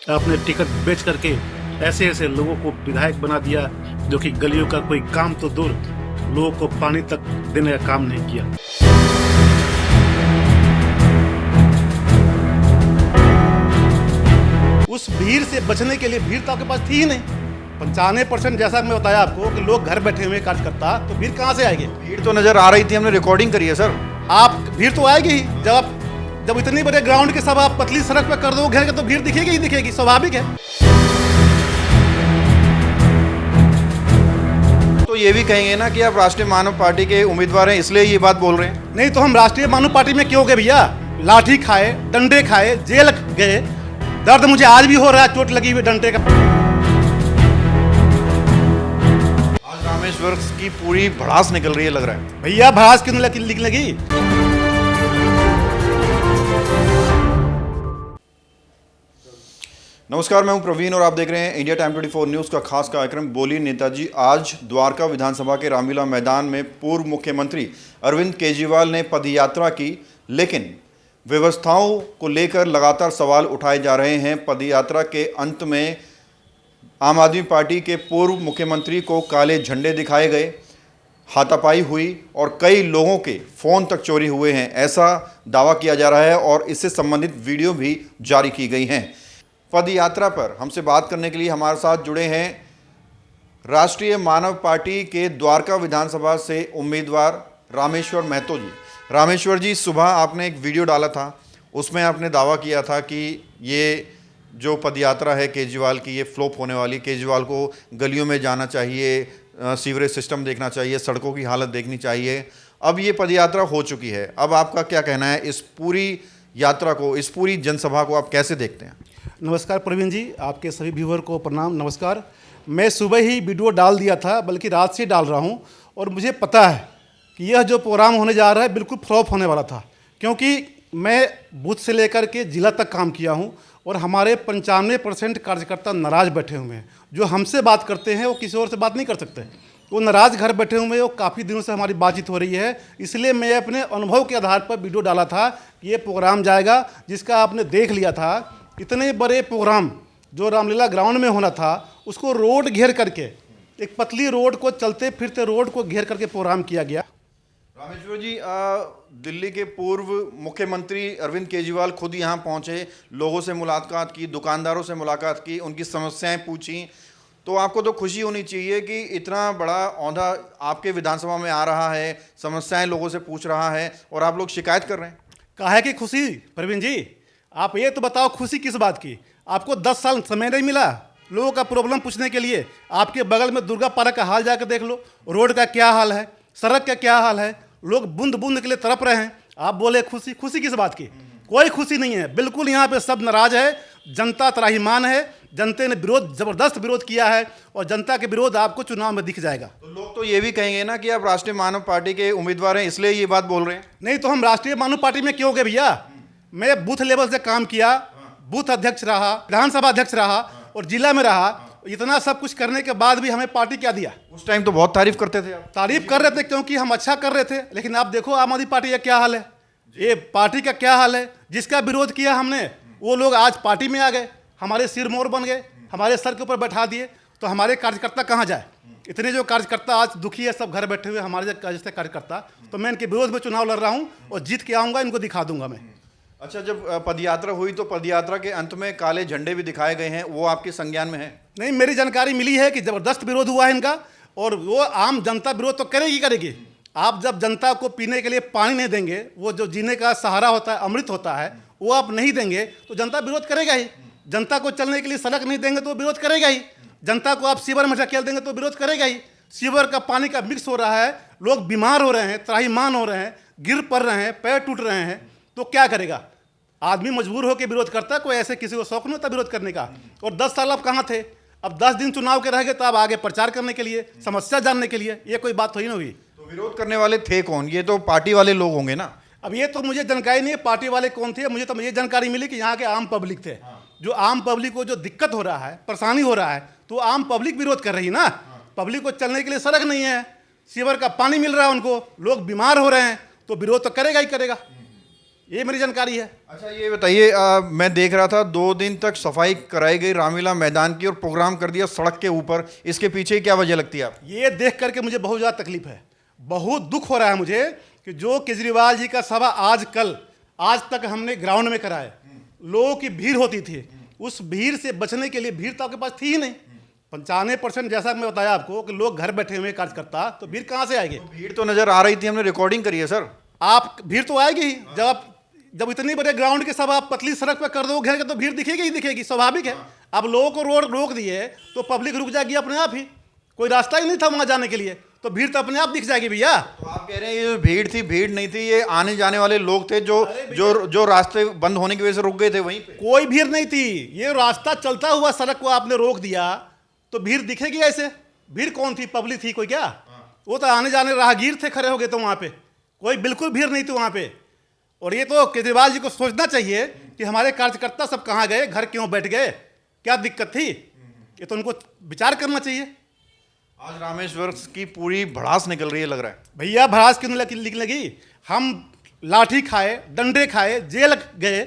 अपने टिकट बेच करके ऐसे ऐसे लोगों को विधायक बना दिया जो कि गलियों का कोई काम तो दूर, लोगों को पानी तक देने का काम नहीं किया। उस भीड़ से बचने के लिए, भीड़ तो आपके पास थी ही नहीं। 95% जैसा मैं बताया आपको कि लोग घर बैठे हुए कार्यकर्ता, तो भीड़ कहाँ से आएगी? भीड़ तो नजर आ रही थी, हमने रिकॉर्डिंग करी है सर। आप भीड़ तो आएगी ही जब इतनी बड़े ग्राउंड के सब आप पतली सड़क पर कर दो घेर के, तो भीड़ दिखेगी ही दिखेगी, स्वाभाविक है। तो ये भी कहेंगे ना कि आप राष्ट्रीय मानव पार्टी के उम्मीदवार हैं, इसलिए ये बात बोल रहे हैं। नहीं तो हम राष्ट्रीय मानव पार्टी में क्यों गए भैया? लाठी खाए, डंडे खाए, जेल गए, दर्द मुझे आज भी हो रहा है, चोट लगी हुई डंडे का। आज रामेश्वर की पूरी भड़ास निकल रही है, लग रहा है। भैया भड़ास क्यों निकलेगी? नमस्कार, मैं हूं प्रवीण और आप देख रहे हैं इंडिया टाइम 24 न्यूज़ का खास कार्यक्रम बोलिए नेताजी। आज द्वारका विधानसभा के रामलीला मैदान में पूर्व मुख्यमंत्री अरविंद केजरीवाल ने पदयात्रा की, लेकिन व्यवस्थाओं को लेकर लगातार सवाल उठाए जा रहे हैं। पदयात्रा के अंत में आम आदमी पार्टी के पूर्व मुख्यमंत्री को काले झंडे दिखाए गए, हाथापाई हुई और कई लोगों के फ़ोन तक चोरी हुए हैं, ऐसा दावा किया जा रहा है और इससे संबंधित वीडियो भी जारी की गई हैं। पद यात्रा पर हमसे बात करने के लिए हमारे साथ जुड़े हैं राष्ट्रीय मानव पार्टी के द्वारका विधानसभा से उम्मीदवार रामेश्वर महतो जी। रामेश्वर जी, सुबह आपने एक वीडियो डाला था, उसमें आपने दावा किया था कि ये जो पदयात्रा है केजरीवाल की, ये फ्लॉप होने वाली। केजरीवाल को गलियों में जाना चाहिए, सीवरेज सिस्टम देखना चाहिए, सड़कों की हालत देखनी चाहिए। अब ये पदयात्रा हो चुकी है, अब आपका क्या कहना है? इस पूरी यात्रा को, इस पूरी जनसभा को आप कैसे देखते हैं? नमस्कार प्रवीण जी, आपके सभी व्यूअर को प्रणाम, नमस्कार। मैं सुबह ही वीडियो डाल दिया था, बल्कि रात से डाल रहा हूं, और मुझे पता है कि यह जो प्रोग्राम होने जा रहा है बिल्कुल फ्लॉप होने वाला था, क्योंकि मैं बूथ से लेकर के जिला तक काम किया हूं और हमारे 95% कार्यकर्ता नाराज़ बैठे हुए हैं। जो हमसे बात करते हैं वो किसी और से बात नहीं कर सकते, वो नाराज़ घर बैठे हुए हैं। वो काफ़ी दिनों से हमारी बातचीत हो रही है, इसलिए मैं अपने अनुभव के आधार पर वीडियो डाला था कि ये प्रोग्राम जाएगा, जिसका आपने देख लिया था। इतने बड़े प्रोग्राम जो रामलीला ग्राउंड में होना था, उसको रोड घेर करके, एक पतली रोड को, चलते फिरते रोड को घेर करके प्रोग्राम किया गया। रामेश्वर जी, दिल्ली के पूर्व मुख्यमंत्री अरविंद केजरीवाल खुद यहाँ पहुँचे, लोगों से मुलाकात की, दुकानदारों से मुलाकात की, उनकी समस्याएं पूछी, तो आपको तो खुशी होनी चाहिए कि इतना बड़ा ओहदा आपके विधानसभा में आ रहा है, समस्याएं लोगों से पूछ रहा है और आप लोग शिकायत कर रहे हैं। काहे की खुशी प्रवीण जी? आप ये तो बताओ, खुशी किस बात की? आपको 10 साल समय नहीं मिला लोगों का प्रॉब्लम पूछने के लिए? आपके बगल में दुर्गा पार्क का हाल जाकर देख लो, रोड का क्या हाल है, सड़क का क्या हाल है, लोग बूंद बूंद के लिए तड़प रहे हैं। आप बोले खुशी? खुशी किस बात की? कोई खुशी नहीं है, बिल्कुल यहाँ पे सब नाराज है, जनता त्राहिमाम है। जनता ने विरोध, जबरदस्त विरोध किया है और जनता के विरोध आपको चुनाव में दिख जाएगा। तो लोग तो ये भी कहेंगे ना कि आप राष्ट्रीय मानव पार्टी के उम्मीदवार हैं, इसलिए ये बात बोल रहे हैं। नहीं तो हम राष्ट्रीय मानव पार्टी में क्यों गए भैया? मैं बूथ लेवल से काम किया, बूथ अध्यक्ष रहा, विधानसभा अध्यक्ष रहा और जिला में रहा। इतना सब कुछ करने के बाद भी हमें पार्टी क्या दिया? उस टाइम तो बहुत तारीफ करते थे आप। तारीफ कर रहे थे क्योंकि हम अच्छा कर रहे थे, लेकिन आप देखो आम आदमी पार्टी का क्या हाल है, ये पार्टी का क्या हाल है। जिसका विरोध किया हमने, वो लोग आज पार्टी में आ गए, हमारे सिर मोर बन गए, हमारे सर के ऊपर बैठा दिए। तो हमारे कार्यकर्ता कहाँ जाए? इतने जो कार्यकर्ता आज दुखी है, सब घर बैठे हुए हमारे जैसे कार्यकर्ता। तो मैं इनके विरोध में चुनाव लड़ रहा हूँ और जीत के आऊँगा, इनको दिखा दूंगा मैं। अच्छा, जब पदयात्रा हुई तो पदयात्रा के अंत में काले झंडे भी दिखाए गए हैं, वो आपके संज्ञान में है? नहीं, मेरी जानकारी मिली है कि ज़बरदस्त विरोध हुआ है इनका, और वो आम जनता विरोध तो करेगी। आप जब जनता को पीने के लिए पानी नहीं देंगे, वो जो जीने का सहारा होता है, अमृत होता है, वो आप नहीं देंगे तो जनता विरोध करेगा ही। जनता को चलने के लिए सड़क नहीं देंगे तो विरोध करेगा ही। जनता को आप सीवर में ढकेल देंगे तो विरोध करेगा ही। सीवर का पानी का मिक्स हो रहा है, लोग बीमार हो रहे हैं, त्राहिमाम हो रहे हैं, गिर पड़ रहे हैं, पैर टूट रहे हैं, तो क्या करेगा आदमी? मजबूर होकर विरोध करता है। कोई ऐसे किसी को शौक नहीं होता विरोध करने का। और 10 साल आप कहाँ थे? अब 10 दिन चुनाव के रह गए तो आप आगे प्रचार करने के लिए, समस्या जानने के लिए, ये कोई बात थोड़ी ना हुई। तो विरोध करने वाले थे कौन? ये तो पार्टी वाले लोग होंगे ना। अब ये तो मुझे जानकारी नहीं है पार्टी वाले कौन थे। मुझे तो ये जानकारी मिली कि यहाँ के आम पब्लिक थे। जो आम पब्लिक को जो दिक्कत हो रहा है, परेशानी हो रहा है, तो आम पब्लिक विरोध कर रही ना। पब्लिक को चलने के लिए सड़क नहीं है, सीवर का पानी मिल रहा है उनको, लोग बीमार हो रहे हैं, तो विरोध तो करेगा ही करेगा। ये मेरी जानकारी है। अच्छा ये बताइए, मैं देख रहा था 2 दिन तक सफाई कराई गई रामलीला मैदान की और प्रोग्राम कर दिया सड़क के ऊपर, इसके पीछे क्या वजह लगती है आप? ये देख करके मुझे बहुत ज़्यादा तकलीफ है, बहुत दुख हो रहा है मुझे कि जो केजरीवाल जी का सभा आज तक हमने ग्राउंड में कराया, लोगों की भीड़ होती थी, उस भीड़ से बचने के लिए, भीड़ तो आपके पास थी ही नहीं। 95% जैसा मैं बताया आपको कि लोग घर बैठे हुए कार्यकर्ता, तो भीड़ कहाँ से आएगी? भीड़ तो नजर आ रही थी, हमने रिकॉर्डिंग करी है सर। आप भीड़ तो आएगी ही, जब इतनी बड़े ग्राउंड के सब आप पतली सड़क पर कर दो घेर के, तो भीड़ दिखेगी ही दिखेगी, स्वाभाविक है। अब लोगों को रोड रोक दिए तो पब्लिक रुक जाएगी अपने आप ही, कोई रास्ता ही नहीं था वहां जाने के लिए, तो भीड़ तो अपने आप दिख जाएगी भैया। तो आप कह रहे हैं ये भीड़ थी, भीड़ नहीं थी, ये आने जाने वाले लोग थे जो रास्ते बंद होने की वजह से रुक गए थे वहीं पे। कोई भीड़ नहीं थी, ये रास्ता चलता हुआ सड़क को आपने रोक दिया तो भीड़ दिखेगी ऐसे? भीड़ कौन थी? पब्लिक थी कोई क्या? वो तो आने जाने राहगीर थे खड़े हो गए, तो वहां पे कोई बिल्कुल भीड़ नहीं थी वहां पे। और ये तो केजरीवाल जी को सोचना चाहिए कि हमारे कार्यकर्ता सब कहाँ गए, घर क्यों बैठ गए, क्या दिक्कत थी, ये तो उनको विचार करना चाहिए। आज रामेश्वर की पूरी भड़ास निकल रही है लग रहा है। भैया भड़ास क्यों निकलने लगी? हम लाठी खाए, डंडे खाए, जेल गए,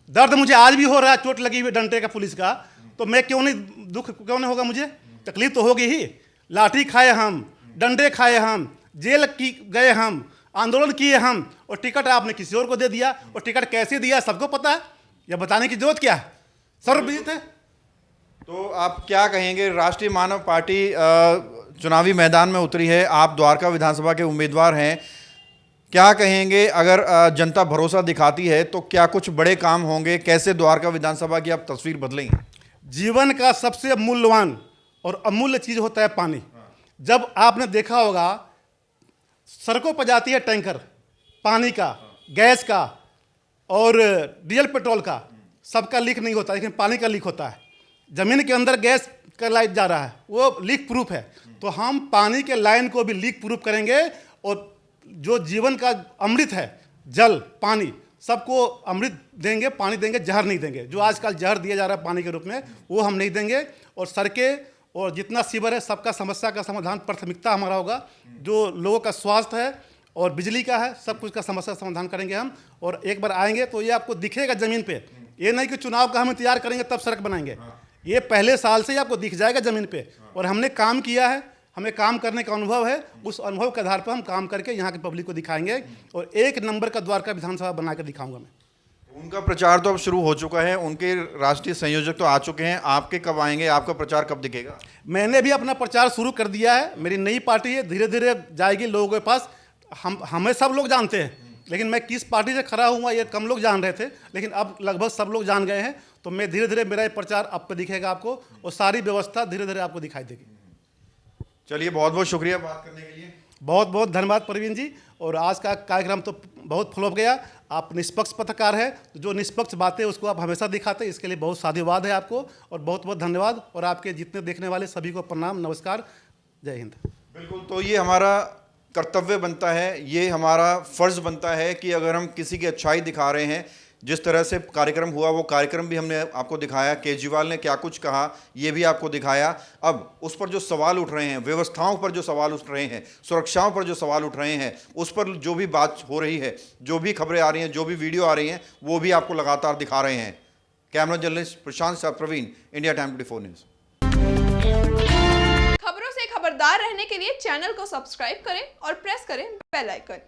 दर्द मुझे आज भी हो रहा है, चोट लगी हुई डंडे का पुलिस का, तो मैं क्यों नहीं, दुख क्यों नहीं होगा मुझे? तकलीफ तो होगी ही। लाठी खाए हम, डंडे खाए हम, जेल की गए हम, आंदोलन किए हम, और टिकट आपने किसी और को दे दिया। और टिकट कैसे दिया सबको पता है, यह बताने की जरूरत क्या है? सर्वविदित है। तो आप क्या कहेंगे, राष्ट्रीय मानव पार्टी चुनावी मैदान में उतरी है, आप द्वारका विधानसभा के उम्मीदवार हैं, क्या कहेंगे अगर जनता भरोसा दिखाती है तो क्या कुछ बड़े काम होंगे? कैसे द्वारका विधानसभा की आप तस्वीर बदलेंगे? जीवन का सबसे मूल्यवान और अमूल्य चीज होता है पानी। जब आपने देखा होगा सड़कों पर जाती है टैंकर, पानी का, गैस का और डीजल पेट्रोल का, सबका लीक नहीं होता, लेकिन पानी का लीक होता है। जमीन के अंदर गैस का लाइट जा रहा है, वो लीक प्रूफ है। तो हम पानी के लाइन को भी लीक प्रूफ करेंगे, और जो जीवन का अमृत है, जल, पानी, सबको अमृत देंगे, पानी देंगे, जहर नहीं देंगे। जो आजकल जहर दिया जा रहा है पानी के रूप में, वो हम नहीं देंगे। और सड़कें और जितना सीवर है, सबका समस्या का समाधान प्राथमिकता हमारा होगा। जो लोगों का स्वास्थ्य है और बिजली का है, सब कुछ का समस्या समाधान करेंगे हम। और एक बार आएंगे तो ये आपको दिखेगा ज़मीन पे, ये नहीं कि चुनाव का हम इंतजार करेंगे तब सड़क बनाएंगे, ये पहले साल से ही आपको दिख जाएगा ज़मीन पे। और हमने काम किया है, हमें काम करने का अनुभव है, उस अनुभव के आधार पर हम काम करके यहाँ के पब्लिक को दिखाएंगे, और 1 नंबर का द्वारका विधानसभा बना कर दिखाऊंगा मैं। उनका प्रचार तो अब शुरू हो चुका है, उनके राष्ट्रीय संयोजक तो आ चुके हैं, आपके कब आएंगे, आपका प्रचार कब दिखेगा? मैंने भी अपना प्रचार शुरू कर दिया है, मेरी नई पार्टी है, धीरे धीरे जाएगी लोगों के पास। हमें सब लोग जानते हैं, लेकिन मैं किस पार्टी से खड़ा हुआ ये कम लोग जान रहे थे, लेकिन अब लगभग सब लोग जान गए हैं। तो मैं धीरे धीरे, मेरा ये प्रचार अब पे दिखेगा आपको, और सारी व्यवस्था धीरे धीरे आपको दिखाई देगी। चलिए, बहुत बहुत शुक्रिया बात करने के लिए। बहुत बहुत धन्यवाद प्रवीण जी। और आज का कार्यक्रम तो बहुत फ्लॉप गया। आप निष्पक्ष पत्रकार है, तो जो निष्पक्ष बातें उसको आप हमेशा दिखाते हैं, इसके लिए बहुत साधुवाद है आपको, और बहुत बहुत धन्यवाद। और आपके जितने देखने वाले सभी को प्रणाम, नमस्कार, जय हिंद। बिल्कुल, तो ये हमारा कर्तव्य बनता है, ये हमारा फर्ज बनता है कि अगर हम किसी की अच्छाई दिखा रहे हैं, जिस तरह से कार्यक्रम हुआ वो कार्यक्रम भी हमने आपको दिखाया, केजरीवाल ने क्या कुछ कहा ये भी आपको दिखाया। अब उस पर जो सवाल उठ रहे हैं, व्यवस्थाओं पर जो सवाल उठ रहे हैं, सुरक्षाओं पर जो सवाल उठ रहे हैं, उस पर जो भी बात हो रही है, जो भी खबरें आ रही हैं, जो भी वीडियो आ रही हैं, वो भी आपको लगातार दिखा रहे हैं। Camera journalist Prashant Sah, Praveen, India Time 24 News. खबरों से खबरदार रहने के लिए चैनल को सब्सक्राइब करें और प्रेस करें बेल आइकन।